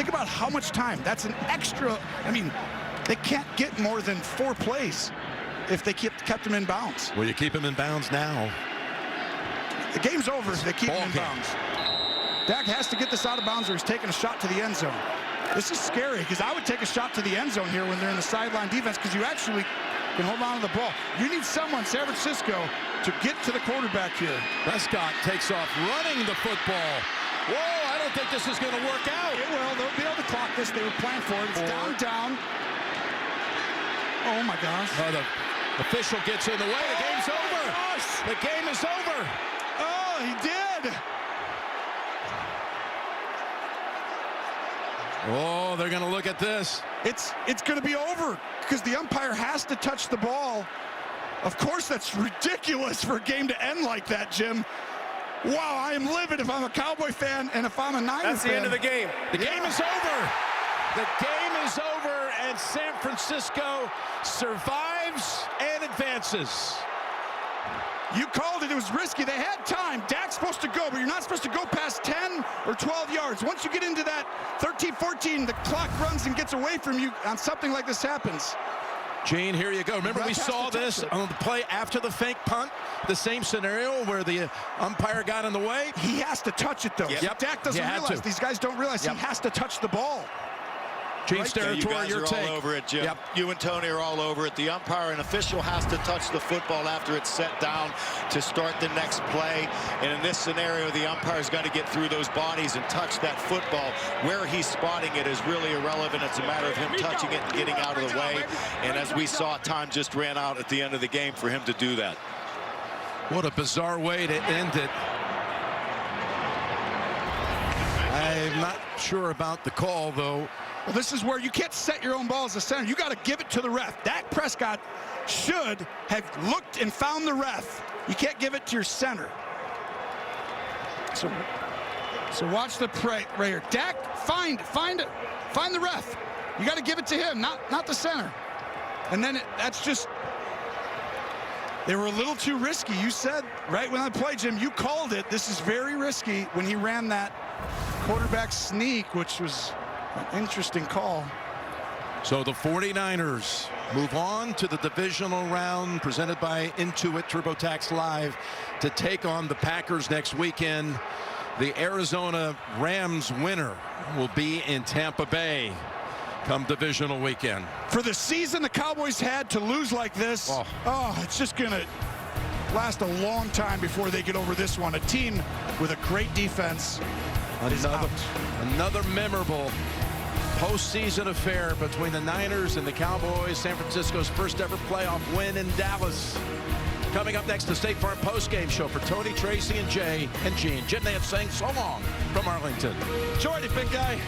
Think about how much time. That's an extra. I mean, they can't get more than 4 plays if they kept them in bounds. Well, you keep them in bounds now. The game's over if they keep them in game. bounds. Dak has to get this out of bounds or he's taking a shot to the end zone. This is scary because I would take a shot to the end zone here when they're in the sideline defense because you actually can hold on to the ball. You need someone, San Francisco, to get to the quarterback here. Prescott takes off running the football. Whoa, I don't think this is going to work out. It will. They'll be able to clock this. They were planning for it. It's down. Oh, my gosh. Oh, the official gets in the way. The game's over. Gosh. The game is over. Oh, he did. Oh, they're going to look at this. It's going to be over because the umpire has to touch the ball. Of course, that's ridiculous for a game to end like that, Jim. Wow, I am livid if I'm a Cowboy fan and if I'm a Niners fan. That's the end of the game. The game is over. The game is over, and San Francisco survives and advances. You called it. It was risky. They had time. Dak's supposed to go, but you're not supposed to go past 10 or 12 yards. Once you get into that 13, 14, the clock runs and gets away from you, and something like this happens. Gene, here you go. Remember we saw this on the play after the fake punt? The same scenario where the umpire got in the way? He has to touch it, though. Yep. Dak doesn't realize. These guys don't realize he has to touch the ball. Gene's territory, you guys are all over it, Jim. Yep. You and Tony are all over it. The umpire and official has to touch the football after it's set down to start the next play. And in this scenario, the umpire's got to get through those bodies and touch that football. Where he's spotting it is really irrelevant. It's a matter of him touching it and getting out of the way. And as we saw, time just ran out at the end of the game for him to do that. What a bizarre way to end it. I'm not sure about the call, though. Well, this is where you can't set your own ball as a center. You got to give it to the ref. Dak Prescott should have looked and found the ref. You can't give it to your center. So watch the play right here. Dak, find the ref. You got to give it to him, not the center. And then that's just. They were a little too risky. You said right when I played, Jim, you called it. This is very risky when he ran that quarterback sneak, which was an interesting call. So the 49ers move on to the divisional round presented by Intuit TurboTax Live to take on the Packers next weekend. The Arizona Rams winner will be in Tampa Bay come divisional weekend. For the season the Cowboys had to lose like this, it's just going to last a long time before they get over this one. A team with a great defense is out. Another memorable postseason affair between the Niners and the Cowboys. San Francisco's first ever playoff win in Dallas. Coming up next, the State Farm postgame show for Tony, Tracy, and Jay and Gene. Jim Nance saying so long from Arlington. Enjoyed it, big guy.